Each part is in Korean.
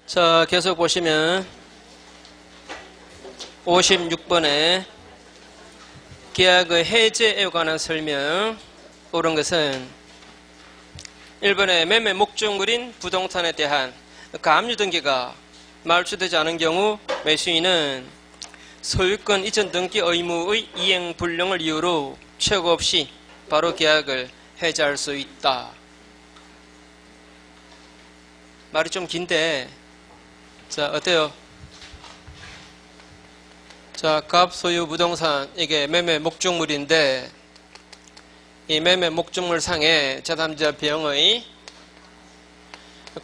자, 계속 보시면 56번에 계약의 해제에 관한 설명. 옳은 것은 1번에 매매 목적물인 부동산에 대한 가압류 등기가 말소되지 않은 경우 매수인은 소유권 이전 등기 의무의 이행 불능을 이유로 최고 없이 바로 계약을 해제할 수 있다. 말이 좀 긴데, 자, 어때요? 자, 갑 소유 부동산, 이게 매매 목적물인데, 이 매매 목적물 상에 제3자 비용의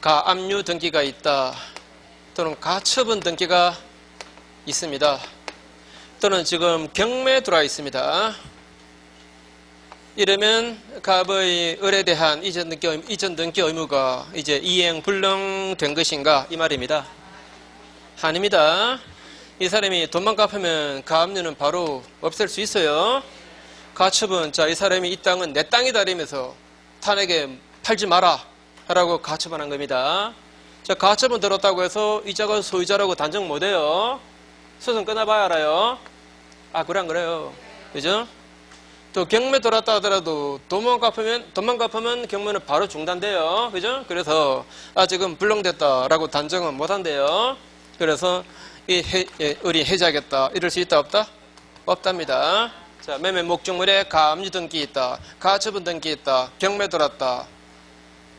가압류 등기가 있다. 또는 가처분 등기가 있습니다. 또는 지금 경매에 들어와 있습니다. 이러면 갑의 을에 대한 이전 등기 의무가 이제 이행 불능된 것인가 이 말입니다. 아닙니다. 이 사람이 돈만 갚으면 가압류는 바로 없앨 수 있어요. 가처분, 자, 이 사람이 이 땅은 내 땅이다 이러면서 탄에게 팔지 마라 라고 가처분한 겁니다. 자, 가처분 들었다고 해서 이자가 소유자라고 단정 못해요. 소송 끊어봐야 알아요. 아, 그래 안 그래요? 그죠? 또 경매 들었다 하더라도 돈만 갚으면 경매는 바로 중단돼요. 그죠? 그래서 지금 불능됐다라고 단정은 못한대요. 그래서 을이 해제하겠다 이럴 수 있다 없다? 없답니다. 자, 매매 목적물에 가압류 등기 있다, 가처분 등기 있다, 경매 들었다.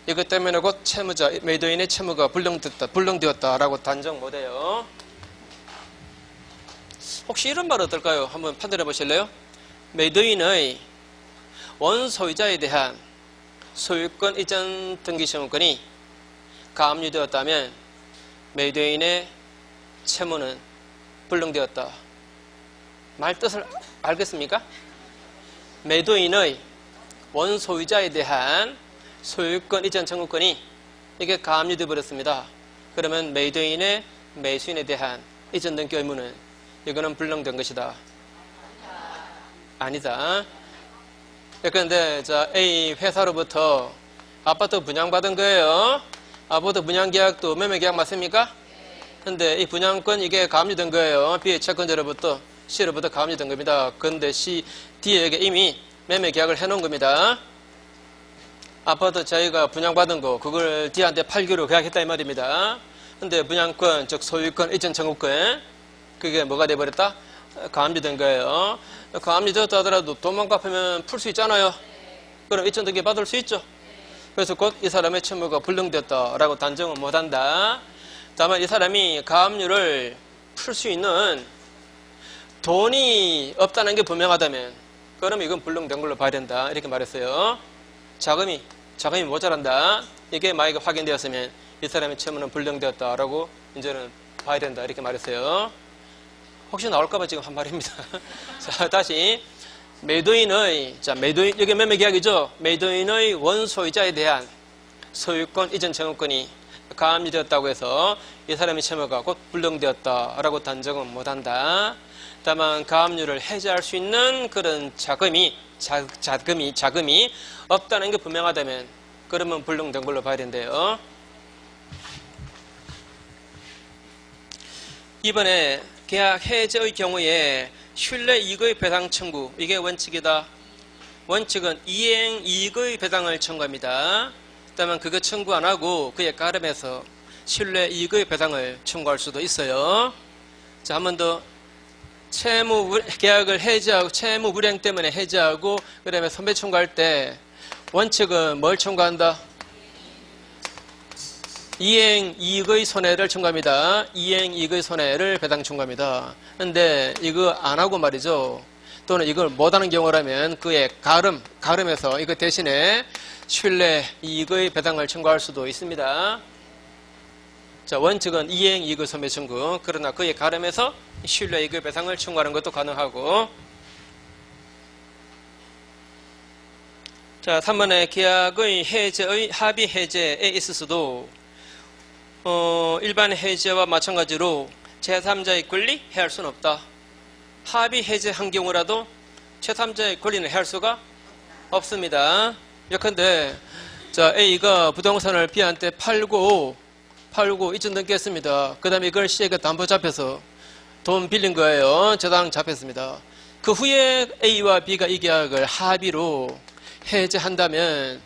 이것 때문에 곧 채무자, 매도인의 채무가 불능되었다라고 단정 못해요. 혹시 이런 말 어떨까요? 한번 판단해 보실래요? 매도인의 원소유자에 대한 소유권 이전 등기시험권이 가압류되었다면 매도인의 채무는 불능되었다. 말 뜻을 알겠습니까? 매도인의 원소유자에 대한 소유권 이전 청구권이 이게 가압류되어 버렸습니다. 그러면 매도인의 매수인에 대한 이전 등기 의무는 이거는 불능된 것이다. 아니다. 그런데 자, A 회사로부터 아파트 분양받은 거예요. 아파트 분양계약도 매매계약 맞습니까? 근데 이 분양권 이게 가압류된 거예요. B의 채권자로부터 C로부터 가압류된 겁니다. 그런데 D에게 이미 매매계약을 해놓은 겁니다. 아파트 자기가 분양받은 거 그걸 D한테 팔기로 계약했다 이 말입니다. 근데 분양권 즉 소유권 이전 청구권 그게 뭐가 돼버렸다? 가압류된 거예요. 가압류되었다 하더라도 돈만 갚으면 풀 수 있잖아요. 그럼 이전 등기 받을 수 있죠. 그래서 곧 이 사람의 채무가 불능됐다라고 단정은 못한다. 다만 이 사람이 가압류를 풀 수 있는 돈이 없다는 게 분명하다면 그러면 이건 불능된 걸로 봐야 된다 이렇게 말했어요. 자금이 모자란다. 이게 만약에 확인되었으면 이 사람의 채무는 불능되었다라고 이제는 봐야 된다 이렇게 말했어요. 혹시 나올까봐 지금 한 말입니다. 자, 다시 매도인의 여기 매매계약이죠. 매도인의 원소유자에 대한 소유권 이전 청구권이 가압류되었다고 해서 이 사람의 채무가 곧 불능되었다라고 단정은 못한다. 다만 가압류를 해제할 수 있는 그런 자금이 없다는 게 분명하다면 그러면 불능된 걸로 봐야 된대요. 이번에 계약 해제의 경우에 신뢰 이익의 배상 청구, 이게 원칙이다. 원칙은 이행 이익의 배상을 청구합니다. 다만 그거 청구 안 하고 그에 가름해서 신뢰 이익의 배상을 청구할 수도 있어요. 자, 한 번 더. 계약을 해제하고 채무 불이행 때문에 해제하고 그다음에 선배 청구할 때 원칙은 뭘 청구한다? 이행 이익의 손해를 청구합니다. 이행 이익의 손해를 배상 청구합니다. 근데 이거 안 하고 말이죠. 또는 이걸 못하는 경우라면 그의 가름해서 이거 대신에 신뢰 이익의 배상을 청구할 수도 있습니다. 자, 원칙은 이행 이익의 손해 청구. 그러나 그에 가름해서 신뢰 이익의 배상을 청구하는 것도 가능하고. 자, 3번에 계약의 해제의 합의 해제에 있어서도 일반 해제와 마찬가지로 제3자의 권리 해할 수는 없다. 합의 해제한 경우라도 제3자의 권리는 해할 수가 없습니다. 예컨대 자, A가 부동산을 B한테 팔고 팔고 2천 등 깼습니다. 그 다음에 이걸 C에게 담보 잡혀서 돈 빌린 거예요. 저당 잡혔습니다. 그 후에 A와 B가 이 계약을 합의로 해제한다면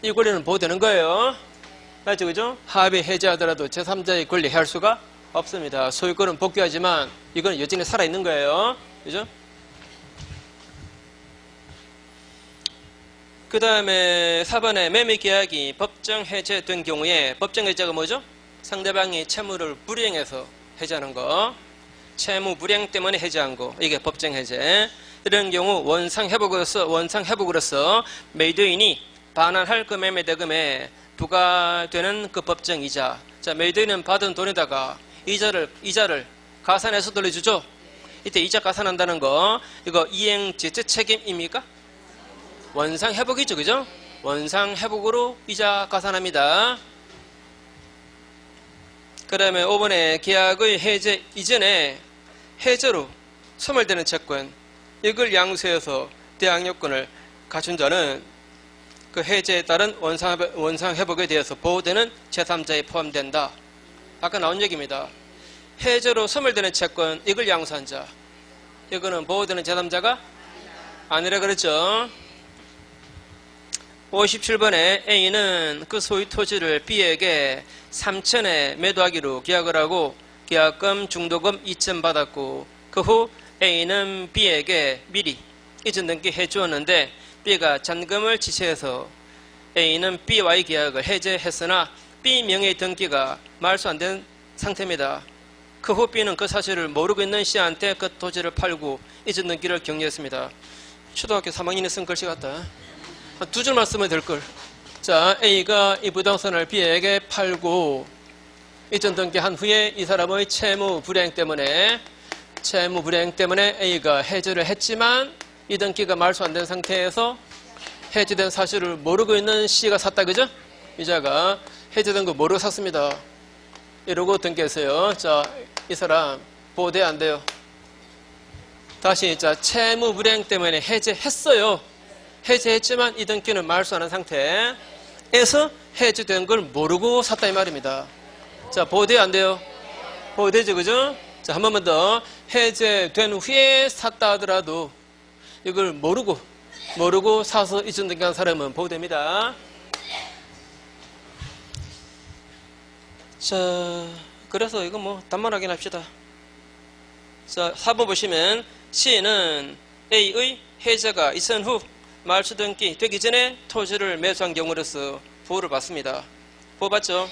이 권리는 보호되는 거예요. 맞죠? 그죠? 합의 해제하더라도 제3자의 권리 해할 수가 없습니다. 소유권은 복귀하지만 이건 여전히 살아있는 거예요. 그죠? 그 다음에 4번에 매매계약이 법정 해제된 경우에 법정 해제가 뭐죠? 상대방이 채무를 불이행해서 해제하는 거. 채무 불이행 때문에 해제한 거. 이게 법정 해제. 이런 경우 원상회복으로서 매도인이 반환할 그 매매대금에 부과되는 그 법정 이자. 자, 매도인은 받은 돈에다가 이자를 가산해서 돌려주죠. 이때 이자 가산한다는 거. 이거 이행 제재 책임입니까? 원상회복이죠. 그죠? 원상회복으로 이자 가산합니다. 그 다음에 5번에 계약의 해제 이전에 해제로 소멸되는 채권, 이걸 양수해서 대항력권을 갖춘 자는 그 해제에 따른 원상회복에 대해서 보호되는 제3자에 포함된다. 아까 나온 얘기입니다. 해제로 소멸되는 채권, 이걸 양수한 자, 이거는 보호되는 제3자가 아니라 그랬죠. 57번에 A는 그 소유 토지를 B에게 3천에 매도하기로 계약을 하고 계약금, 중도금 2천 받았고 그 후 A는 B에게 미리 이전 등기 해주었는데 B가 잔금을 지체해서 A는 B와의 계약을 해제했으나 B 명의 등기가 말소 안 된 상태입니다. 그 후 B는 그 사실을 모르고 있는 C한테 그 토지를 팔고 이전 등기를 격리했습니다. 초등학교 3학년이 쓴 글씨 같다. 두 줄만 쓰면 될걸. 자, A가 이 부동산을 B에게 팔고 이전 등기한 후에 이 사람의 채무 불이행 때문에 A가 해제를 했지만 이 등기가 말소 안 된 상태에서 해제된 사실을 모르고 있는 C가 샀다. 그죠? 이자가 해제된 거 모르고 샀습니다. 이러고 등기했어요. 자, 이 사람 보호돼 안 돼요. 다시 자, 채무 불이행 때문에 해제했어요. 해제했지만 이 등기는 말소하는 상태에서 해제된 걸 모르고 샀다 이 말입니다. 자, 보호돼요 안 돼요? 보호되죠. 그죠? 자, 한 번만 더. 해제된 후에 샀다 하더라도 이걸 모르고 사서 이전 등기한 사람은 보호됩니다. 자, 그래서 이거 뭐 단말하게 합시다. 자, 4번 보시면 C는 A의 해제가 있은 후 말소 등기 되기 전에 토지를 매수한 경우로서 보호를 받습니다. 보호 받죠?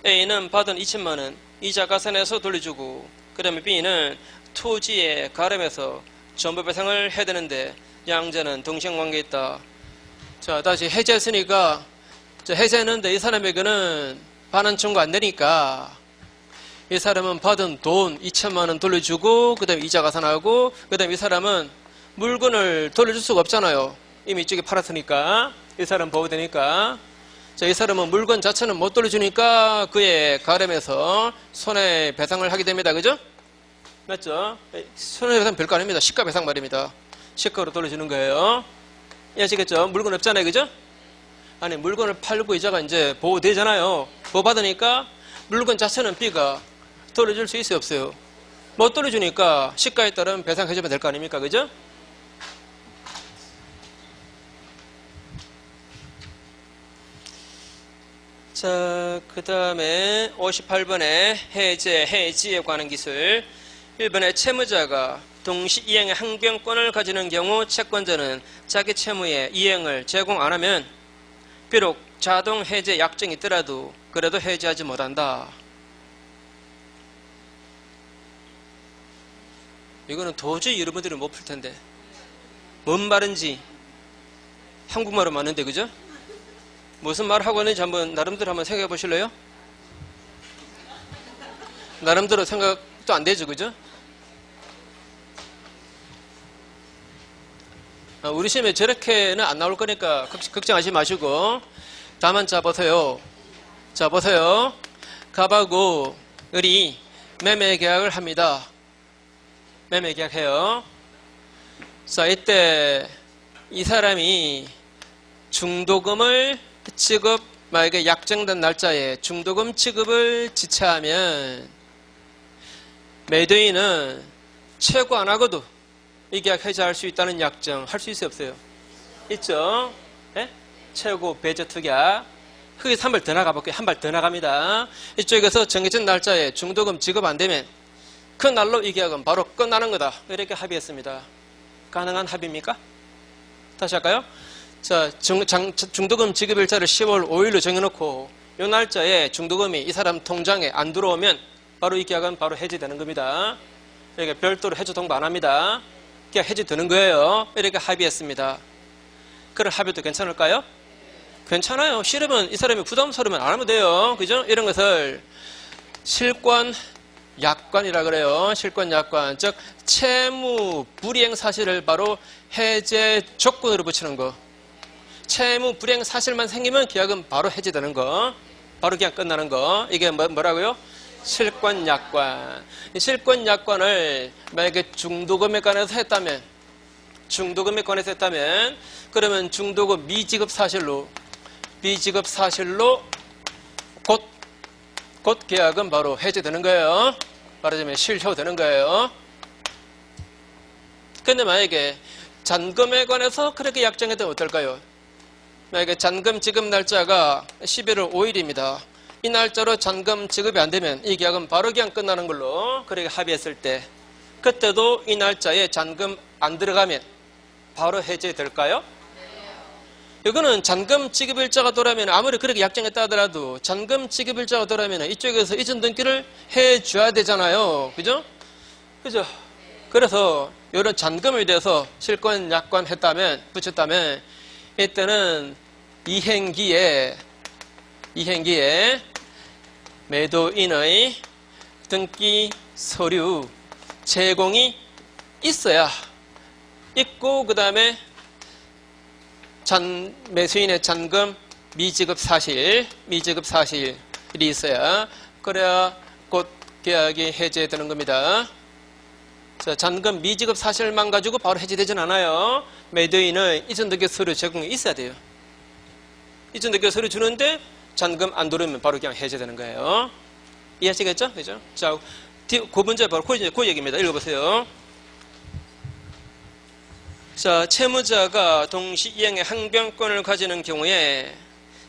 A는 받은 2천만 원 이자 가산해서 돌려주고 그 다음에 B는 토지에 가름해서 전부 배상을 해야 되는데 양자는 동생관계에 있다. 자, 다시 해제했으니까 해제했는데 이 사람에게는 반환 청구 안 되니까 이 사람은 받은 돈 2천만 원 돌려주고 그 다음에 이자 가산하고 그 다음에 이 사람은 물건을 돌려줄 수가 없잖아요. 이미 이쪽에 팔았으니까 이 사람 보호되니까. 자, 이 사람은 물건 자체는 못 돌려주니까 그의 가름에서 손해배상을 하게 됩니다. 그죠? 맞죠? 손해배상 별거 아닙니다. 시가배상 말입니다. 시가로 돌려주는 거예요. 아시겠죠? 물건 없잖아요. 그죠? 아니, 물건을 팔고 이자가 이제 보호되잖아요. 보호받으니까 물건 자체는 B가 돌려줄 수 있어요? 없어요? 못 돌려주니까 시가에 따른 배상해주면 될 거 아닙니까? 그죠? 자, 그 다음에 58번에 해지에 관한 기술. 1번에 채무자가 동시 이행의 항변권을 가지는 경우 채권자는 자기 채무의 이행을 제공 안 하면 비록 자동 해제 약정이 있더라도 그래도 해제하지 못한다. 이거는 도저히 여러분들이 못 풀 텐데. 뭔 말인지 한국말로 맞는데, 그죠? 무슨 말 하고 있는지 나름대로 한번 생각해 보실래요? 나름대로 생각도 안 되죠, 그죠? 우리 시험에 저렇게는 안 나올 거니까 걱정하지 마시고. 다만 자 보세요. 자 보세요. 갑하고 을이 매매 계약을 합니다. 매매 계약해요. 자, 이때 이 사람이 중도금을 만약에 약정된 날짜에 중도금 지급을 지체하면 매도인은 최고 안 하고도 이 계약 해지할 수 있다는 약정 할 수 있어요, 없어요? 있죠? 네? 최고 배제 특약. 거기서 한 발 더 나가 볼게요. 한 발 더 나갑니다. 이쪽에서 정해진 날짜에 중도금 지급 안 되면 그 날로 이 계약은 바로 끝나는 거다. 이렇게 합의했습니다. 가능한 합의입니까? 다시 할까요? 자, 중도금 지급 일자를 10월 5일로 정해놓고 이 날짜에 중도금이 이 사람 통장에 안 들어오면 바로 이 계약은 바로 해지되는 겁니다. 이렇게 별도로 해지 통보 안 합니다. 계약 해지되는 거예요. 이렇게 합의했습니다. 그런 합의도 괜찮을까요? 괜찮아요. 싫으면 이 사람이 부담스러우면 안 하면 돼요. 그죠? 이런 것을 실권 약관이라 그래요. 실권 약관. 즉 채무 불이행 사실을 바로 해제 조건으로 붙이는 거. 채무 불이행 사실만 생기면 계약은 바로 해제되는 거. 바로 그냥 끝나는 거. 이게 뭐라고요? 실권 약관. 이 실권 약관을 만약에 중도금에 관해서 했다면 그러면 중도금 미지급 사실로 곧 계약은 바로 해제되는 거예요. 말하자면 실효되는 거예요. 근데 만약에 잔금에 관해서 그렇게 약정했다면 어떨까요? 만약에 잔금 지급 날짜가 11월 5일입니다. 이 날짜로 잔금 지급이 안 되면 이 계약은 바로 그냥 끝나는 걸로 그렇게 합의했을 때 그때도 이 날짜에 잔금 안 들어가면 바로 해제될까요? 이거는 잔금 지급일자가 돌아오면 아무리 그렇게 약정했다 하더라도 잔금 지급일자가 돌아오면 이쪽에서 이전 등기를 해줘야 되잖아요. 그죠? 그죠? 그래서 이런 잔금에 대해서 실권 약관 붙였다면 이때는 이행기에 매도인의 등기 서류 제공이 있어야 있고 그 다음에 매수인의 잔금 미지급 사실이 있어야 그래야 곧 계약이 해제되는 겁니다. 자, 잔금 미지급 사실만 가지고 바로 해제되진 않아요. 매도인의 이전등기 서류 제공이 있어야 돼요. 이전등기 서류 주는데 잔금 안 들어오면 바로 그냥 해제되는 거예요. 이해하시겠죠? 그죠? 자, 그 문제 바로 그 얘기입니다. 읽어보세요. 자, 채무자가 동시 이행의 항변권을 가지는 경우에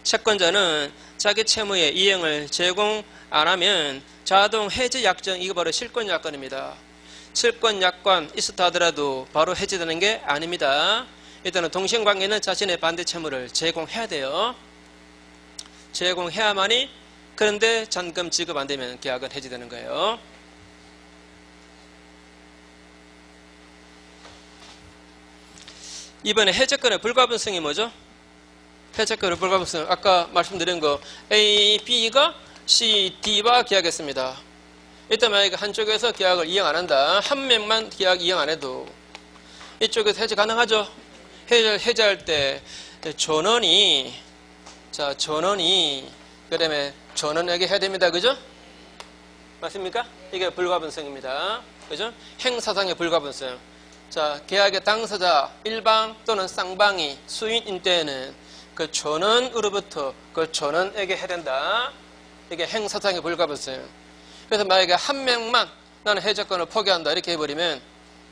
채권자는 자기 채무의 이행을 제공 안 하면 자동 해제 약정, 이거 바로 실권 약관입니다. 실권 약관 있었다 하더라도 바로 해제되는 게 아닙니다. 일단은 동시행관계는 자신의 반대 채무를 제공해야 돼요. 제공해야만이. 그런데 잔금 지급 안 되면 계약은 해제되는 거예요. 이번에 해제권의 불가분성이 뭐죠? 해제권의 불가분성, 아까 말씀드린 거 A, B가 C, D와 계약했습니다. 일단 만약에 한쪽에서 계약을 이행 안 한다. 한 명만 계약 이행 안 해도 이쪽에서 해제 가능하죠? 해제할 때 전원이 그 다음에 전원에게 해야 됩니다. 그죠? 맞습니까? 이게 불가분성입니다. 그죠? 행사상의 불가분성. 자, 계약의 당사자 일방 또는 쌍방이 수인인 때에는 그 전원으로부터 그 전원에게 해야 된다. 이게 행사상의 불가분성. 그래서 만약에 한 명만 나는 해제권을 포기한다 이렇게 해버리면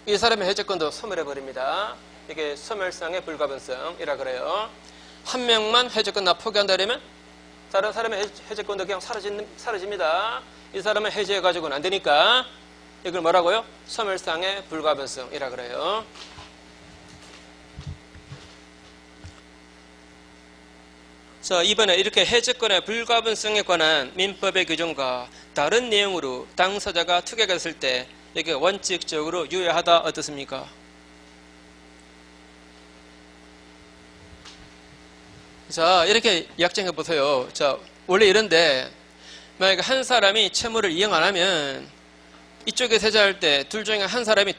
이 사람의 해제권도 소멸해버립니다. 이게 소멸상의 불가분성이라 그래요. 한 명만 해제권 나 포기한다 이러면 다른 사람의 해제권도 그냥 사라집니다. 이 사람은 해제해가지고는 안 되니까 이걸 뭐라고요? 소멸상의 불가분성이라 그래요. 자, 이번에 이렇게 해제권의 불가분성에 관한 민법의 규정과 다른 내용으로 당사자가 투격했을 때 이게 원칙적으로 유효하다 어떻습니까? 자, 이렇게 약정해 보세요. 자, 원래 이런데 만약에 한 사람이 채무를 이행 안 하면 이쪽에 해제할 때 둘 중에 한 사람이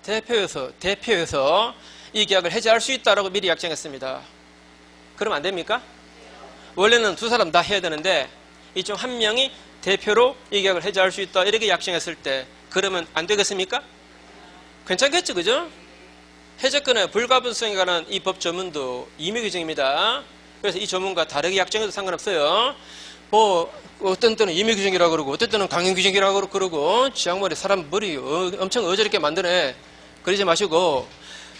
대표해서 이 계약을 해제할 수 있다라고 미리 약정했습니다. 그러면 안 됩니까? 원래는 두 사람 다 해야 되는데 이쪽 한 명이 대표로 이 계약을 해제할 수 있다 이렇게 약정했을 때 그러면 안 되겠습니까? 괜찮겠죠, 그죠? 해제권의 불가분성에 관한 이 법 조문도 임의 규정입니다. 그래서 이 조문과 다르게 약정해도 상관없어요. 뭐 어떤 때는 임의규정이라고 그러고 어떤 때는 강행규정이라고 그러고 지향머리 사람 머리 엄청 어저럽게 만드네. 그러지 마시고,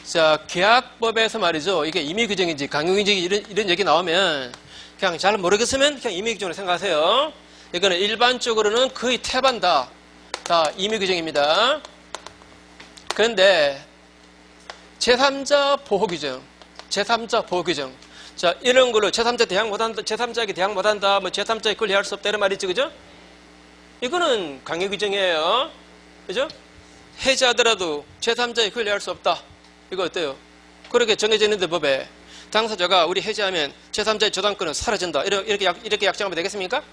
자, 계약법에서 말이죠. 이게 임의규정인지 강행규정인지 이런 얘기 나오면 그냥 잘 모르겠으면 그냥 임의규정으로 생각하세요. 이거는 일반적으로는 거의 태반 다 임의규정입니다. 그런데 제3자 보호규정, 제3자 보호규정. 자, 이런 걸로 제3자 대항 못한다, 제3자에게 대항 못한다, 뭐 제3자에 권리할 수 없다 이런 말이 있죠, 그죠? 이거는 강행규정이에요. 그죠? 해지하더라도 제3자에 권리할 수 없다. 이거 어때요? 그렇게 정해져 있는데 법에 당사자가 우리 해지하면 제3자의 저당권은 사라진다. 이렇게 약정하면 되겠습니까?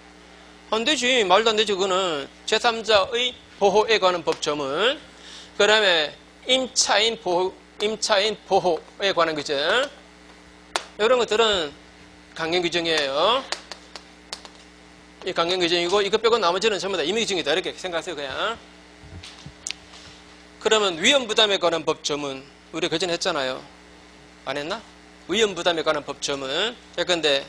안 되지. 말도 안 되지. 그거는 제3자의 보호에 관한 법조문. 그 다음에 임차인 보호에 관한 규정. 이런 것들은 강행규정이에요. 이 강행규정이고 이것 빼고 나머지는 전부 다 임의규정이다. 이렇게 생각하세요. 그냥. 그러면 위험부담에 관한 법조문 우리 그전에 했잖아요. 안 했나? 위험부담에 관한 법조문. 예컨대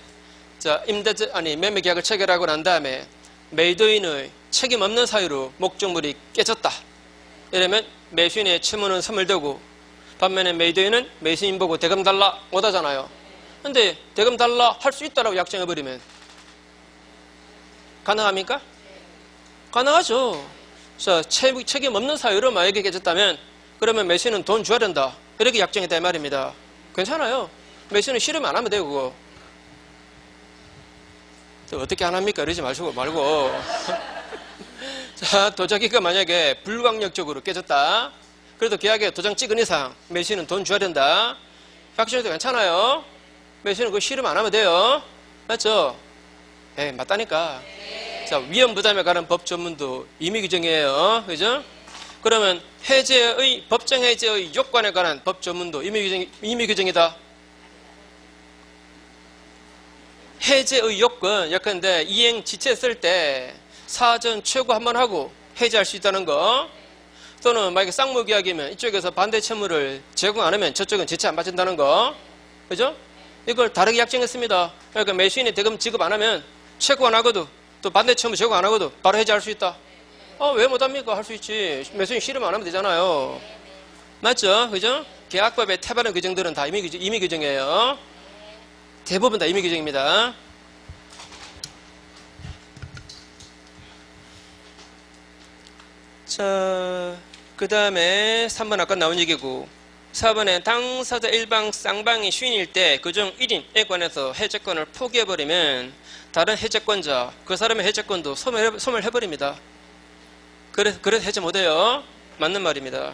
자, 매매계약을 체결하고 난 다음에 매도인의 책임 없는 사유로 목적물이 깨졌다. 이러면 매수인의 채무는 소멸되고 반면에 매도인은 매수인 보고 대금 달라 못하잖아요. 근데 대금 달라 할 수 있다라고 약정해버리면 가능합니까? 가능하죠. 자, 책임 없는 사유로 만약에 깨졌다면 그러면 매수인은 돈 줘야 된다. 이렇게 약정했다 이 말입니다. 괜찮아요. 매수인은 싫으면 안 하면 돼요. 그거. 어떻게 안 합니까? 이러지 말고. 자, 도자기가 만약에 불강력적으로 깨졌다. 그래도 계약에 도장 찍은 이상 매수인은 돈 줘야 된다. 확실해도 괜찮아요. 매수인은 그거 싫으면 안 하면 돼요. 맞죠? 예, 맞다니까. 자, 위험부담에 관한 법 전문도 임의규정이에요. 그죠? 그러면 법정 해제의 요건에 관한 법 전문도 임의규정이다. 해제의 요건, 예컨대 이행 지체했을 때 사전 최고 한번 하고 해제할 수 있다는 거, 또는 만약에 쌍무계약이면 이쪽에서 반대 채무를 제공 안 하면 저쪽은 지체 안 받는다는 거, 그죠? 이걸 다르게 약정했습니다. 그러니까 매수인이 대금 지급 안 하면 최고 안 하고도 또 반대 채무 제공 안 하고도 바로 해제할 수 있다. 왜 못합니까? 할 수 있지. 매수인 싫으면 안 하면 되잖아요. 맞죠? 그죠? 계약법에 태반한 규정들은 다 임의규정이에요. 대부분 다 임의규정입니다. 자, 그 다음에 3번 아까 나온 얘기고, 4번에 당사자 일방 쌍방이 쉬인일 때 그중 1인에 관해서 해제권을 포기해버리면 다른 해제권자, 그 사람의 해제권도 소멸해버립니다. 그래서 해제 못해요. 맞는 말입니다.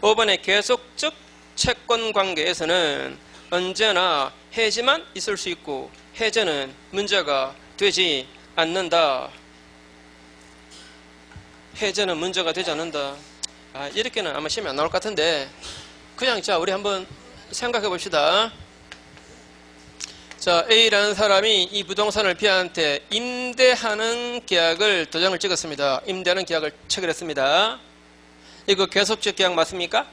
5번에 계속적 채권 관계에서는 언제나 해지만 있을 수 있고 해제는 문제가 되지 않는다. 해제는 문제가 되지 않는다. 이렇게는 아마 시험이 안 나올 것 같은데 그냥 자 우리 한번 생각해 봅시다. 자, A라는 사람이 이 부동산을 B한테 임대하는 계약을 도장을 찍었습니다. 임대하는 계약을 체결했습니다. 이거 계속적 계약 맞습니까?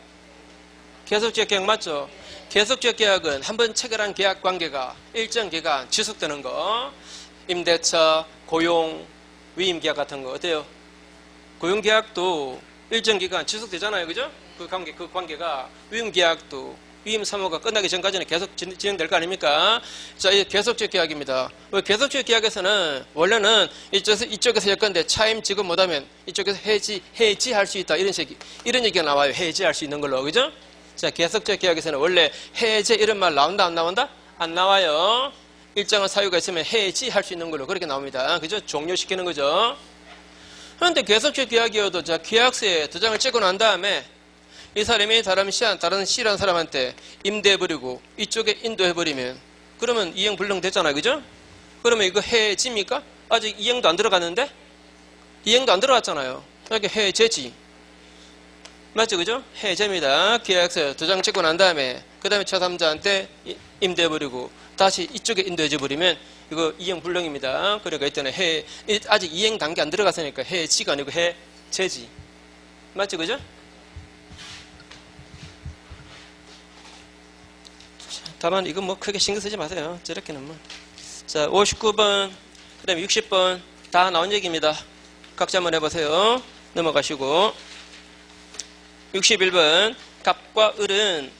계속적 계약 맞죠? 계속적 계약은 한번 체결한 계약 관계가 일정 기간 지속되는 거. 임대차, 고용, 위임 계약 같은 거 어때요? 고용 계약도 일정 기간 지속되잖아요. 그죠? 그 관계가 위임 계약도 위임 사무가 끝나기 전까지는 계속 진행될 거 아닙니까? 자, 이 계속적 계약입니다. 계속적 계약에서는 원래는 이쪽에서 예컨대 차임 지급 못하면 이쪽에서 해지할 수 있다. 이런 얘기가 나와요. 해지할 수 있는 걸로. 그죠? 자, 계속적 계약에서는 원래 해제 이런 말 나온다 안 나온다? 안 나와요. 일정한 사유가 있으면 해지할 수 있는 걸로 그렇게 나옵니다. 그죠? 종료시키는 거죠. 그런데 계속적 계약이어도 자, 계약서에 도장을 찍고 난 다음에 이 사람이 다른 C라는 사람한테 임대해버리고 이쪽에 인도해버리면 그러면 이행 불능됐잖아요. 그죠? 그러면 이거 해지입니까? 아직 이행도 안 들어갔는데? 이행도 안 들어갔잖아요. 그러니까 해제지. 맞죠? 그죠? 해제입니다. 계약서 도장 찍고 난 다음에 그 다음에 제3자한테 임대해버리고 다시 이쪽에 인도해줘버리면 이거 이행 불능입니다. 그러니까 이때는 아직 이행 단계 안 들어갔으니까 해지가 아니고 해제지. 맞죠? 그죠? 다만 이거 뭐 크게 신경 쓰지 마세요. 저렇게는 뭐. 자, 59번, 그 다음에 60번 다 나온 얘기입니다. 각자 한번 해보세요. 넘어가시고. 61번, 갑과 을은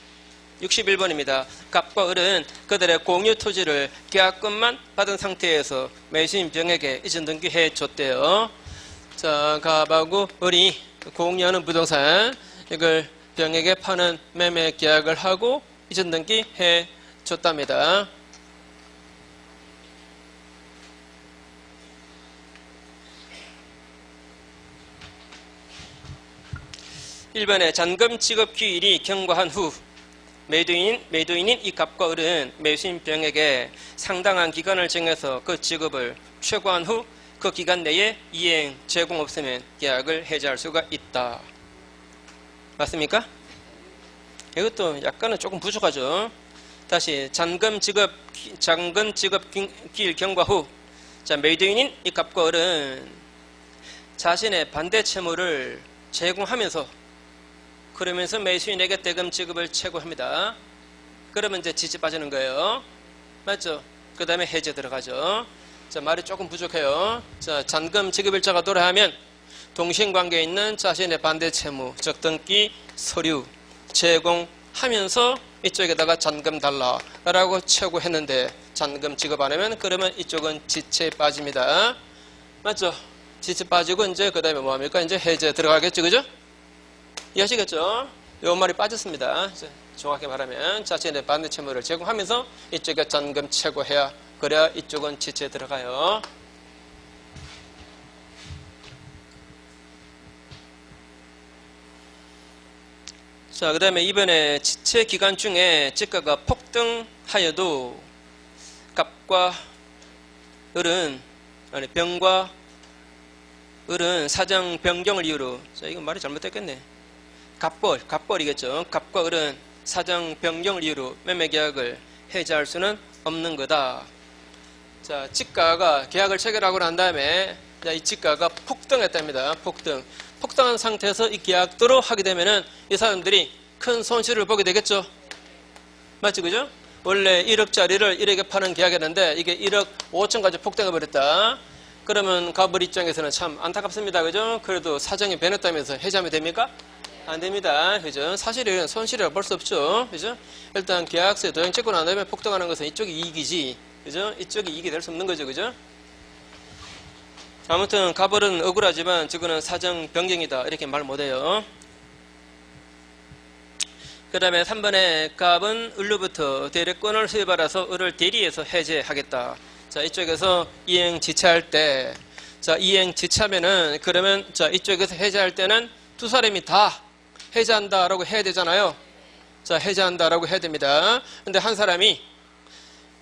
61번입니다. 갑과 을은 그들의 공유 토지를 계약금만 받은 상태에서 매수인 병에게 이전 등기해 줬대요. 자, 갑하고 을이 공유하는 부동산 이걸 병에게 파는 매매 계약을 하고 이전 등기해 줬답니다. (1번에) 잔금 지급 기일이 경과한 후 매도인인 이 갑과 을은 매수인 병에게 상당한 기간을 정해서 그 지급을 최고한 후 그 기간 내에 이행 제공 없으면 계약을 해지할 수가 있다. 맞습니까? 이것도 약간은 조금 부족하죠. 다시 잔금 지급 기일 경과 후 자, 매도인인 이 갑과 을은 자신의 반대 채무를 제공하면서 그러면서 매수인에게 대금 지급을 최고합니다. 그러면 이제 지지 빠지는 거예요. 맞죠? 그 다음에 해제 들어가죠. 자, 말이 조금 부족해요. 자, 잔금 지급일자가 도래하면 동신관계에 있는 자신의 반대 채무, 즉 등기 서류 제공하면서 이쪽에다가 잔금 달라라고 최고했는데 잔금 지급 안 하면 그러면 이쪽은 지체에 빠집니다. 맞죠? 지체 빠지고 이제 그 다음에 뭐합니까? 이제 해제 들어가겠죠, 그죠? 이해하시겠죠? 요 말이 빠졌습니다. 정확히 말하면 자신의 반대 채무를 제공하면서 이쪽에 잔금 최고해야 그래야 이쪽은 지체에 들어가요. 자, 그 다음에 이번에 지체 기간 중에 지가가 폭등하여도 갑과 을은 병과 을은 사정 변경을 이유로 자, 이건 말이 잘못됐겠네. 갑벌이겠죠. 갑과 을은 사정 변경을 이유로 매매 계약을 해지할 수는 없는 거다. 자, 지가가 계약을 체결하고 난 다음에 이 지가가 폭등했답니다. 폭등한 상태에서 이 계약대로 하게 되면은 이 사람들이 큰 손실을 보게 되겠죠. 맞죠, 그죠? 원래 1억짜리를 1억에 파는 계약이었는데 이게 1억 5천까지 폭등해 버렸다. 그러면 갑을 입장에서는 참 안타깝습니다, 그죠? 그래도 사정이 변했다면서 해지하면 됩니까? 안 됩니다. 그죠? 사실은 손실이라고 볼 수 없죠. 그죠? 일단 계약서에 도장 찍고 난 다음에 폭등하는 것은 이쪽이 이익이지. 그죠? 이쪽이 이익이 될 수 없는 거죠. 그죠? 아무튼 갑을은 억울하지만 저거는 사정 변경이다. 이렇게 말 못해요. 그 다음에 3번에 갑은 을로부터 대리권을 수여받아서 을을 대리해서 해제하겠다. 자, 이쪽에서 이행 지체할 때, 자, 이행 지체하면은 그러면 자, 이쪽에서 해제할 때는 두 사람이 다 해제한다라고 해야 되잖아요. 자, 해제한다라고 해야 됩니다. 근데 한 사람이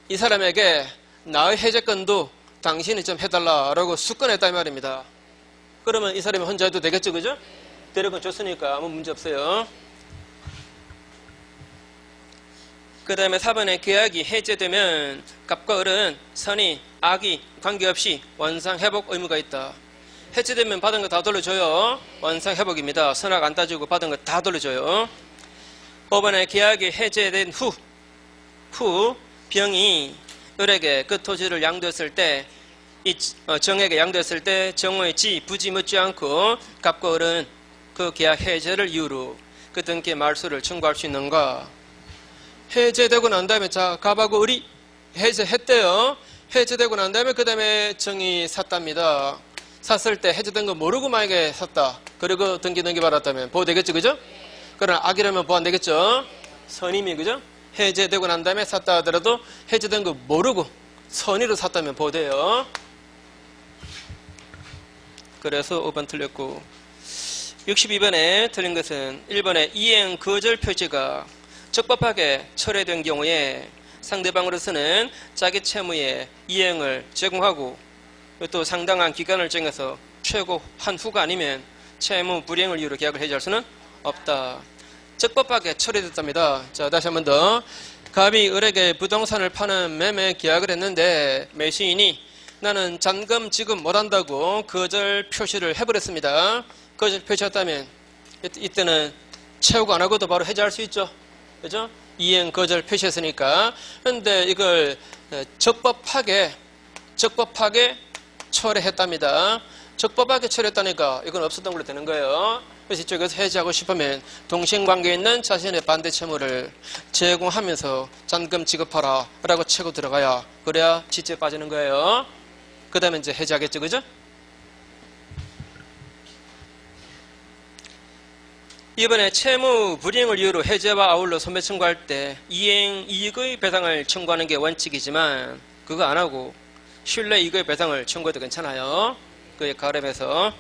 이 사람에게 나의 해제권도 당신이 좀 해달라라고 수권했다 이 말입니다. 그러면 이 사람이 혼자 해도 되겠죠, 그죠? 대리권 줬으니까 아무 문제 없어요. 그 다음에 4번에 계약이 해제되면 갑과 을은 선의, 악의 관계없이 원상회복 의무가 있다. 해체되면 받은 거 다 돌려줘요. 원상회복입니다. 선악 안 따지고 받은 거 다 돌려줘요. 5번에 계약이 해제된 후 병이 을에게 그 토지를 양도했을 때, 정에게 양도했을 때 정의 지, 부지 묻지 않고 갑과 을은 그 계약 해제를 이유로 그 등기의 말소를 청구할 수 있는가? 해제되고 난 다음에 자, 갑하고 을이 해제했대요. 해제되고 난 다음에 그 다음에 정이 샀답니다. 샀을 때 해제된 거 모르고 만약에 샀다. 그리고 등기 받았다면 보호되겠죠, 그죠? 그러나 악이라면 보호 안 되겠죠? 선임이, 그죠? 해제되고 난 다음에 샀다 하더라도 해제된 거 모르고 선의로 샀다면 보호돼요. 그래서 5번 틀렸고 62번에 틀린 것은 1번에 이행 거절 표시가 적법하게 철회된 경우에 상대방으로서는 자기 채무의 이행을 제공하고 또 상당한 기간을 정해서 최고한 후가 아니면 채무 불이행을 이유로 계약을 해지할 수는 없다. 적법하게 처리됐답니다. 자, 다시 한 번 더. 갑이 을에게 부동산을 파는 매매 계약을 했는데 매수인이 나는 잔금 지급 못한다고 거절 표시를 해버렸습니다. 거절 표시했다면 이때는 채우고 안 하고도 바로 해지할 수 있죠. 그죠? 이행 거절 표시했으니까. 그런데 이걸 적법하게 철회했답니다. 적법하게 철회했다니까 이건 없었던 걸로 되는 거예요. 그래서 이쪽에서 해지하고 싶으면 동시행관계에 있는 자신의 반대 채무를 제공하면서 잔금 지급하라 라고 치고 들어가야, 그래야 지체에 빠지는 거예요. 그 다음에 이제 해지하겠죠, 그죠? 이번에 채무 불이행을 이유로 해제와 아울러 손배 청구할 때 이행 이익의 배상을 청구하는 게 원칙이지만 그거 안 하고 신뢰 이익의 배상을 청구해도 괜찮아요. 그에 가름해서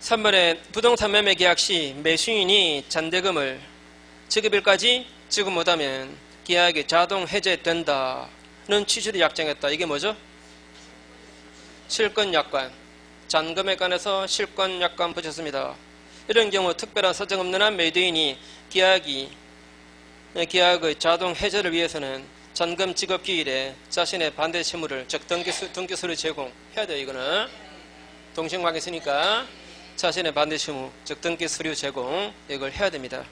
3번에 부동산 매매 계약 시 매수인이 잔대금을 지급일까지 지급 못하면 계약이 자동 해제된다는 취지로 약정했다. 이게 뭐죠? 실권약관. 잔금에 관해서 실권약관 붙였습니다. 이런 경우 특별한 사정 없는 한 매도인이 계약의 자동 해제를 위해서는 잔금 지급 기일에 자신의 반대 채무를 즉 등기서류 제공해야 돼요. 이거는 동시행관계 있으니까 자신의 반대 채무 즉 등기서류 제공, 이걸 해야 됩니다.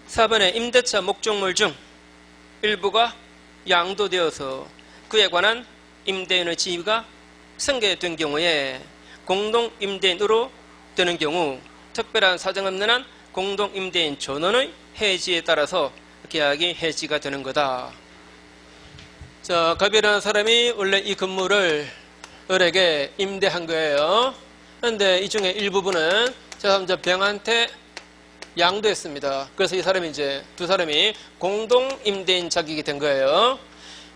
4번에 임대차 목적물 중 일부가 양도되어서 그에 관한 임대인의 지위가 승계된 경우에 공동임대인으로 되는 경우 특별한 사정 없는 한 공동임대인 전원의 해지에 따라서 계약이 해지가 되는 거다. 자, 갑이라는 사람이 원래 이 건물을 을에게 임대한 거예요. 그런데 이 중에 일부분은 제3자 병한테 양도했습니다. 그래서 이 사람이 이제 두 사람이 공동임대인 자격이 된 거예요.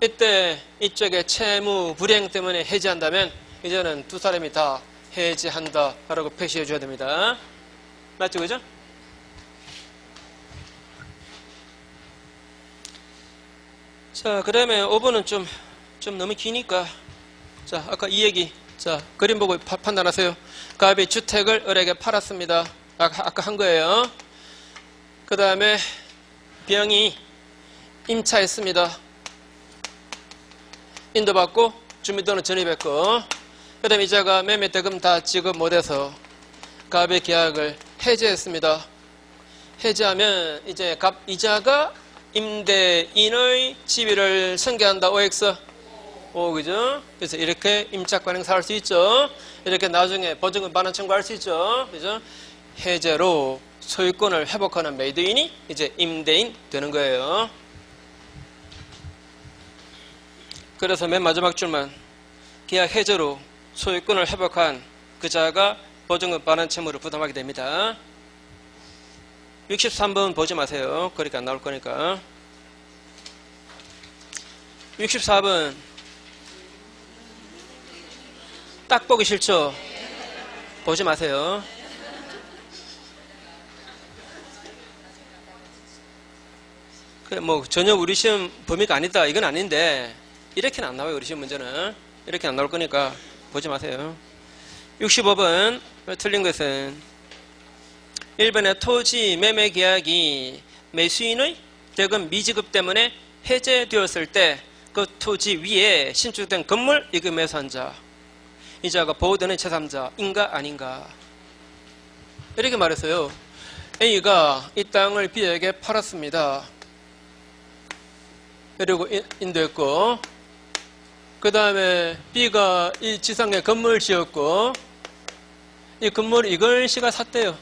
이때 이쪽에 채무 불이행 때문에 해지한다면 이제는 두 사람이 다 해지한다 라고 표시해 줘야 됩니다. 맞죠, 그죠? 자, 그 다음에 5번은 좀 너무 기니까, 자, 아까 이 얘기, 자, 그림 보고 판단하세요. 갑이 주택을 을에게 팔았습니다. 아까 한 거예요. 그 다음에 병이 임차했습니다. 인도받고 주민등록 전입했고, 그 다음에 이자가 매매대금 다 지급 못해서 갑의 계약을 해지했습니다. 해지하면 이제 갑 이자가 임대인의 지위를 승계한다. OX. 오, 그죠? 그래서 이렇게 임차권 행사할 수 있죠. 이렇게 나중에 보증금 반환 청구할 수 있죠. 그죠? 해제로 소유권을 회복하는 매도인이 이제 임대인 되는 거예요. 그래서 맨 마지막 줄만 계약 해제로 소유권을 회복한 그 자가 보증금 반환 채무를 부담하게 됩니다. 63번 보지 마세요. 그러니까 안 나올 거니까. 64번 딱 보기 싫죠? 보지 마세요. 뭐 전혀 우리 시험 범위가 아니다 이건 아닌데 이렇게는 안 나와요. 우리 시험 문제는 이렇게 안 나올 거니까 보지 마세요. 65번 틀린 것은 1번의 토지 매매 계약이 매수인의 대금 미지급 때문에 해제되었을 때 그 토지 위에 신축된 건물 이거 매수한 자, 이자가 보호되는 제3자인가 아닌가, 이렇게 말했어요. A가 이 땅을 B에게 팔았습니다. 그리고 인도했고, 그 다음에 B가 이 지상에 건물을 지었고, 이 건물 이걸 C가 샀대요.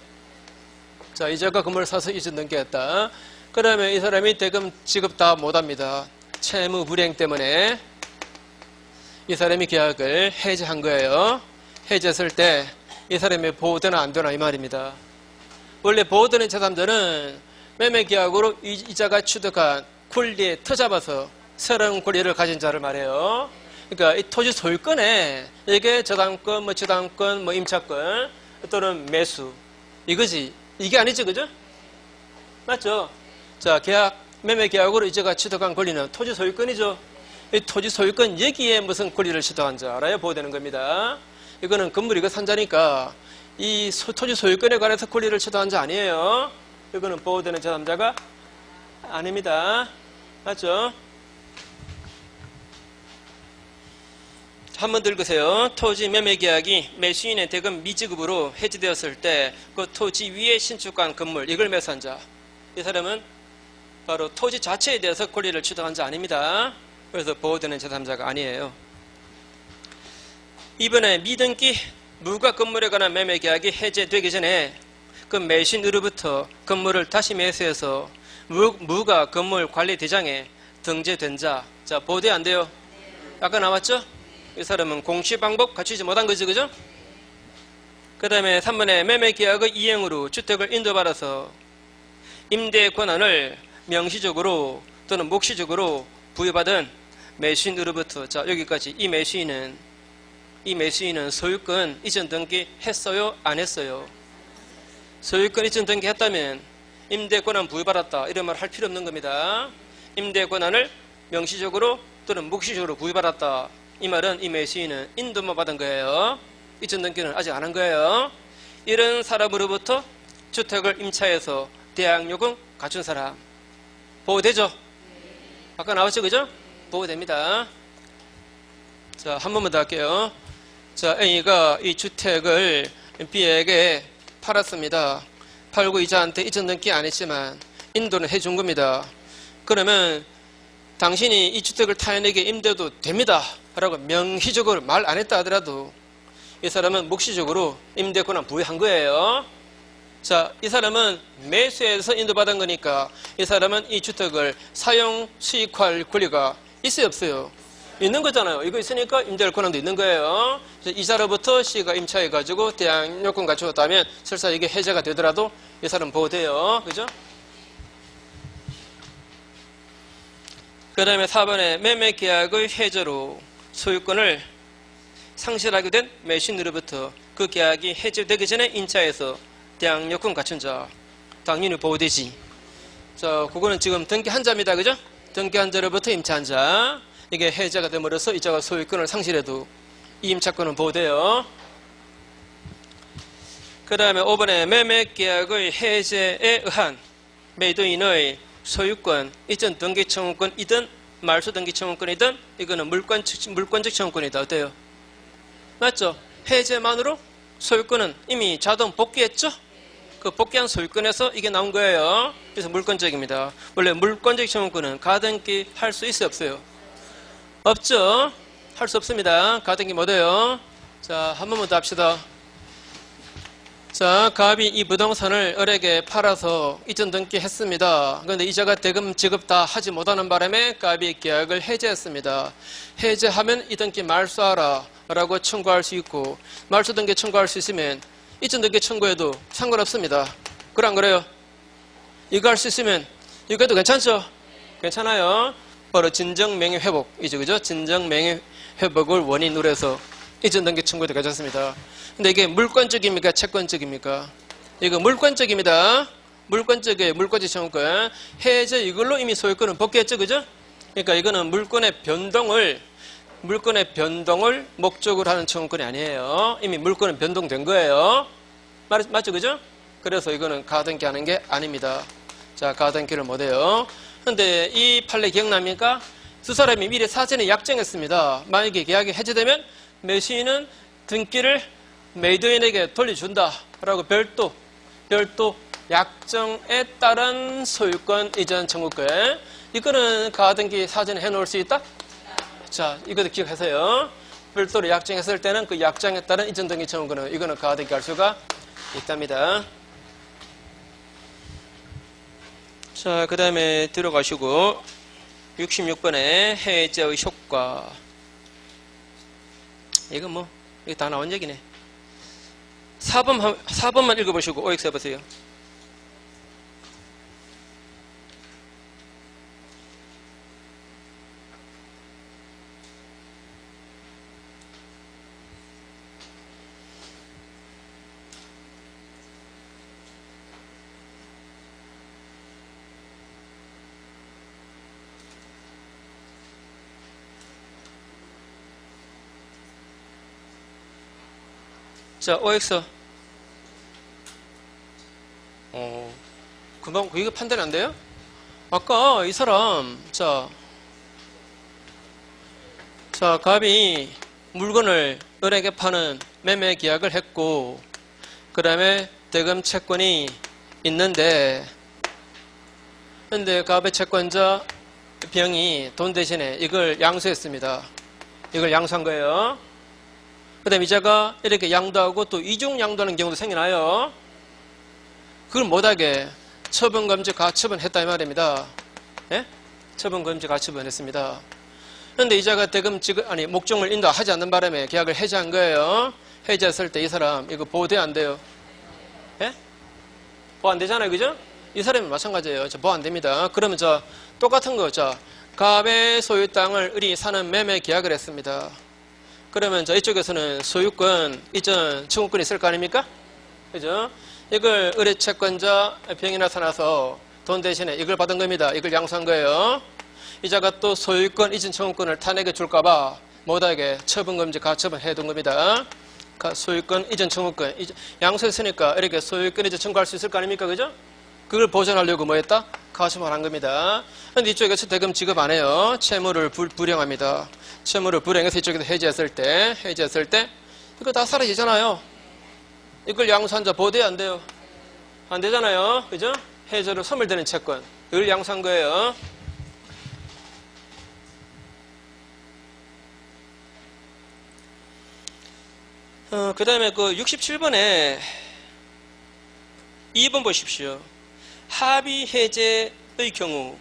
자, 이자가 건물을 사서 이자 넘겼다. 그 다음에 이 사람이 대금 지급 다 못합니다. 채무 불이행 때문에 이 사람이 계약을 해지한 거예요. 해지했을 때 이 사람이 보호되나 안 되나 이 말입니다. 원래 보호되는 제3자는 매매 계약으로 이자가 취득한 권리에 터잡아서 새로운 권리를 가진 자를 말해요. 그러니까 이 토지 소유권에 이게 저당권, 뭐 지당권, 뭐 임차권 또는 매수 이거지. 이게 아니죠, 그죠? 맞죠? 자, 매매 계약으로 이자가 취득한 권리는 토지 소유권이죠. 이 토지 소유권 여기에 무슨 권리를 취득한 자 알아야 보호되는 겁니다. 이거는 건물 이거 산 자니까 이 토지 소유권에 관해서 권리를 취득한 자 아니에요. 이거는 보호되는 제3자가 아닙니다. 맞죠? 한번 읽으세요. 토지 매매 계약이 매수인의 대금 미지급으로 해지되었을 때 그 토지 위에 신축한 건물 이걸 매수한 자. 이 사람은 바로 토지 자체에 대해서 권리를 취득한 자 아닙니다. 그래서 보호되는 제3자가 아니에요. 이번에 미등기 무가 건물에 관한 매매 계약이 해제되기 전에 그 매수인으로부터 건물을 다시 매수해서 무가 건물 관리 대장에 등재된 자. 자, 보호돼 안 돼요? 아까 나왔죠? 이 사람은 공시 방법 갖추지 못한 거죠, 그죠? 그 다음에 3번에 매매 계약의 이행으로 주택을 인도받아서 임대 권한을 명시적으로 또는 묵시적으로 부여받은 매수인으로부터, 자, 여기까지 이 매수인은 소유권 이전 등기 했어요? 안 했어요? 소유권 이전 등기 했다면 임대 권한 부여받았다 이런 말 할 필요 없는 겁니다. 임대 권한을 명시적으로 또는 묵시적으로 부여받았다. 이 말은 이 매수인은 인도만 받은 거예요. 이전 등기는 아직 안 한 거예요. 이런 사람으로부터 주택을 임차해서 대항요금 갖춘 사람 보호되죠? 아까 나왔죠, 그죠? 보호됩니다. 자, 한 번만 더 할게요. 자, A가 이 주택을 B에게 팔았습니다. 팔고 이자한테 이전 등기 안 했지만 인도는 해준 겁니다. 그러면 당신이 이 주택을 타인에게 임대도 됩니다 라고 명시적으로 말 안 했다 하더라도 이 사람은 묵시적으로 임대권을 부여한 거예요. 자, 이 사람은 매수해서 인도받은 거니까 이 사람은 이 주택을 사용 수익화할 권리가 있어요, 없어요? 있는 거잖아요. 이거 있으니까 임대할 권한도 있는 거예요. 이자로부터 C가 임차해가지고 대항요건 갖추었다면 설사 이게 해제가 되더라도 이 사람 보호돼요. 그죠? 그 다음에 4번에 매매계약의 해제로 소유권을 상실하게 된 매수인으로부터 그 계약이 해제되기 전에 임차해서 대항요건 갖춘 자 당연히 보호되지. 자, 그거는 지금 등기한 자입니다. 그죠? 등기한 자로부터 임차한 자. 이게 해제가 됨으로써 이 자가 소유권을 상실해도 이 임차권은 보호돼요. 그 다음에 5번에 매매계약의 해제에 의한 매도인의 소유권, 이전 등기청구권이든 말소등기청구권이든 이거는 물권적 청구권이다. 어때요? 맞죠? 해제만으로 소유권은 이미 자동 복귀했죠? 그 복귀한 소유권에서 이게 나온 거예요. 그래서 물권적입니다. 원래 물권적 청구권은 가등기 할 수 있어요, 없어요? 없죠? 할 수 없습니다. 가등기 못해요. 자, 한 번만 더 합시다. 자, 갑이 이 부동산을 을에게 팔아서 이전 등기했습니다. 그런데 이자가 대금 지급 다 하지 못하는 바람에 갑이 계약을 해제했습니다. 해제하면 이 등기 말소하라 라고 청구할 수 있고 말소 등기 청구할 수 있으면 이전 등기 청구해도 상관없습니다. 그래 안 그래요? 이거 할 수 있으면 이거 해도 괜찮죠? 괜찮아요. 바로 진정명예회복이죠, 그죠? 진정명예회복을 원인으로 해서 이전 등기 청구해도 괜찮습니다. 근데 이게 물권적입니까? 채권적입니까? 이거 물권적입니다. 물권적이에요. 물권적 청구권. 해제 이걸로 이미 소유권은 복귀했죠, 그죠? 그러니까 이거는 물권의 변동을 목적으로 하는 청구권이 아니에요. 이미 물권은 변동된 거예요. 맞죠, 그죠? 그래서 이거는 가등기 하는 게 아닙니다. 자, 가등기를 못해요. 근데 이 판례 기억납니까? 두 사람이 미리 사전에 약정했습니다. 만약에 계약이 해제되면 매수인은 등기를 매도인에게 돌려준다 라고 별도 약정에 따른 소유권 이전 청구권. 이거는 가등기 사전에 해놓을 수 있다? 자, 이것도 기억하세요. 별도로 약정했을 때는 그 약정에 따른 이전 등기 청구권은 이거는 가등기 할 수가 있답니다. 자, 그 다음에 들어가시고 66번에 해제의 효과. 이거 뭐 이거 다 나온 얘기네. 4번만 읽어보시고 OX 해보세요. 자, OX. 금방, 이거 판단이 안 돼요? 아까 이 사람, 자, 갑이 물건을 을에게 파는 매매 계약을 했고, 그 다음에 대금 채권이 있는데, 근데 갑의 채권자 병이 돈 대신에 이걸 양수했습니다. 이걸 양수한 거예요. 그 다음에 이자가 이렇게 양도하고 또 이중 양도하는 경우도 생겨나요. 그걸 못하게 처분금지 가처분했다 이 말입니다. 예? 처분금지 가처분했습니다. 그런데 이자가 대금 지급 목적물 인도하지 않는 바람에 계약을 해지한 거예요. 해지했을 때 이 사람 이거 보호돼 안 돼요? 예? 보호 안 되잖아요, 그죠? 이 사람은 마찬가지예요. 보호 안 됩니다. 그러면 똑같은 거, 갑의 소유 땅을 을이 사는 매매 계약을 했습니다. 그러면 이쪽에서는 소유권, 이전 청구권이 있을 거 아닙니까? 그죠? 이걸 을의 채권자 병이 나타나서 돈 대신에 이걸 받은 겁니다. 이걸 양수한 거예요. 이자가 또 소유권, 이전 청구권을 탄핵해 줄까봐 못하게 처분금지 가처분 해둔 겁니다. 소유권, 이전 청구권. 양수했으니까 이렇게 소유권, 이전 청구할 수 있을 거 아닙니까? 그죠? 그걸 보존하려고 뭐 했다? 가처분 한 겁니다. 근데 이쪽에서 대금 지급 안 해요. 채무를 불행합니다. 채무를 불행해서 이쪽에서 해지했을 때, 이거 다 사라지잖아요. 이걸 양수한 자 보호돼야 안 돼요? 안 되잖아요. 그죠? 해저로 소멸되는 채권. 이걸 양수한 거예요. 그 다음에 그 67번에 2번 보십시오. 합의 해제의 경우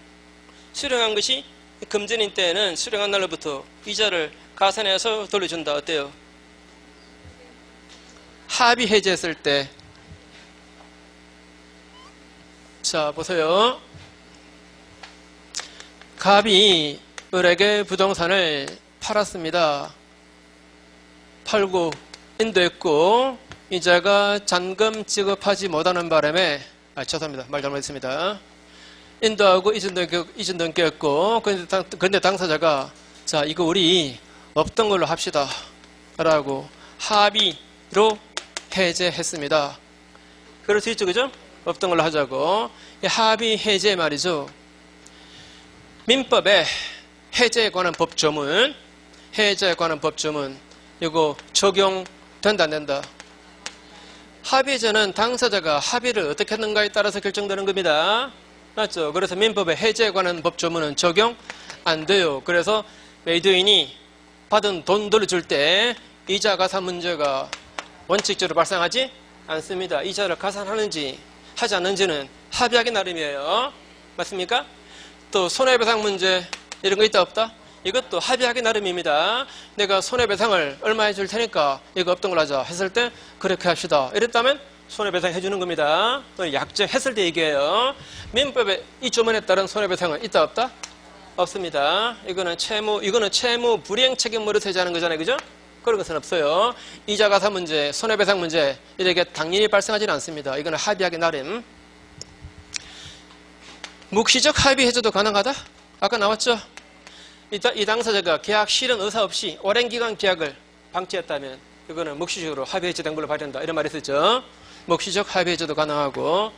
수령한 것이 금전인 때에는 수령한 날로부터 이자를 가산해서 돌려준다. 어때요? 합의 해제했을 때. 자, 보세요. 갑이 을에게 부동산을 팔았습니다. 팔고 인도했고 이자가 잔금 지급하지 못하는 바람에 죄송합니다. 말 잘못했습니다. 인도하고 이전 넘겼고 그런데 당사자가 자 이거 우리 없던 걸로 합시다 라고 합의로 해제했습니다. 그럴 수 있죠, 그죠? 없던 걸로 하자고. 이 합의 해제 말이죠. 민법에 해제에 관한 법조문, 이거 적용된다 안 된다? 합의제는 당사자가 합의를 어떻게 했는가에 따라서 결정되는 겁니다. 맞죠? 그래서 민법에 해제에 관한 법조문은 적용 안 돼요. 그래서 매도인이 받은 돈 돌려줄 때 이자 가산 문제가 원칙적으로 발생하지 않습니다. 이자를 가산하는지 하지 않는지는 합의하기 나름이에요. 맞습니까? 또 손해배상 문제 이런 거 있다 없다? 이것도 합의하기 나름입니다. 내가 손해배상을 얼마 해줄 테니까 이거 없던 걸로 하자 했을 때 그렇게 합시다. 이랬다면 손해배상 해주는 겁니다. 약정했을 때 얘기해요. 민법에 이 조문에 따른 손해배상은 있다 없다? 없습니다. 이거는 채무 불이행 책임으로 세제하는 거잖아요. 그죠? 그런 것은 없어요. 이자 가산 문제, 손해배상 문제 이렇게 당연히 발생하지는 않습니다. 이거는 합의하기 나름. 묵시적 합의 해제도 가능하다? 아까 나왔죠? 이 당사자가 계약 실현 의사 없이 오랜 기간 계약을 방치했다면 이거는 묵시적으로 합의 해제된 걸로 발현한다. 이런 말이 있었죠. 묵시적 합의 해제도 가능하고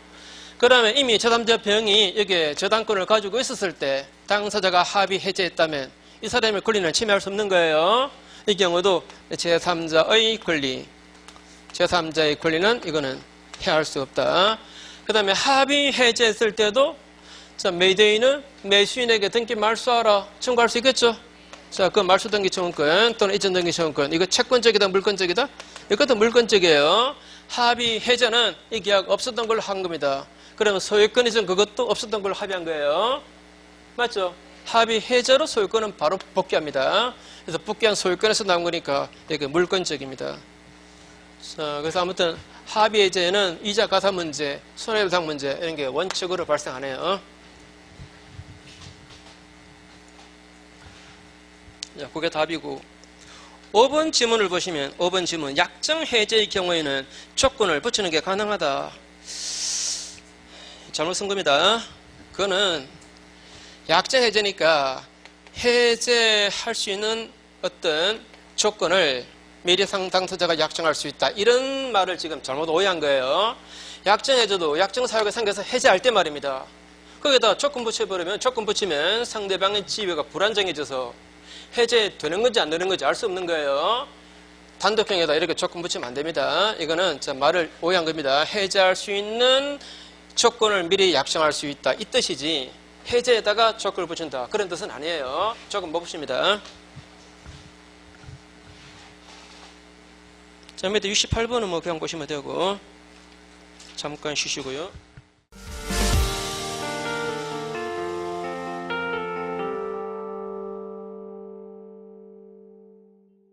그 다음에 이미 제3자 병이 여기에 저당권을 가지고 있었을 때 당사자가 합의 해제했다면 이 사람의 권리는 침해할 수 없는 거예요. 이 경우도 제3자의 권리는 이거는 해할 수 없다. 그 다음에 합의 해제했을 때도 자, 매도인은 매수인에게 등기 말소하라 청구할 수 있겠죠? 자, 그 말소 등기 청구권 또는 이전 등기 청구권 이거 채권적이다 물권적이다? 이것도 물권적이에요. 합의 해제는 이 계약 없었던 걸로 한 겁니다. 그러면 소유권 이전 그것도 없었던 걸로 합의한 거예요. 맞죠? 합의 해제로 소유권은 바로 복귀합니다. 그래서 복귀한 소유권에서 나온 거니까 이게 물권적입니다. 자, 그래서 아무튼 합의 해제는 이자 가산 문제, 손해배상 문제 이런 게 원칙으로 발생 안 해요. 자, 그게 답이고 5번 지문을 보시면 5번 지문 약정 해제의 경우에는 조건을 붙이는 게 가능하다. 잘못 쓴 겁니다. 그거는 약정 해제니까 해제할 수 있는 어떤 조건을 미리 당사자가 약정할 수 있다. 이런 말을 지금 잘못 오해한 거예요. 약정 해제도 약정 사유가 생겨서 해제할 때 말입니다. 거기다 조건 붙이면 상대방의 지위가 불안정해져서 해제되는 건지 안 되는 건지 알 수 없는 거예요. 단독형에다 이렇게 조건 붙이면 안 됩니다. 이거는 말을 오해한 겁니다. 해제할 수 있는 조건을 미리 약정할 수 있다. 이 뜻이지 해제에다가 조건을 붙인다. 그런 뜻은 아니에요. 조건 못 붙입니다. 자, 밑에 68번은 뭐 그냥 보시면 되고 잠깐 쉬시고요.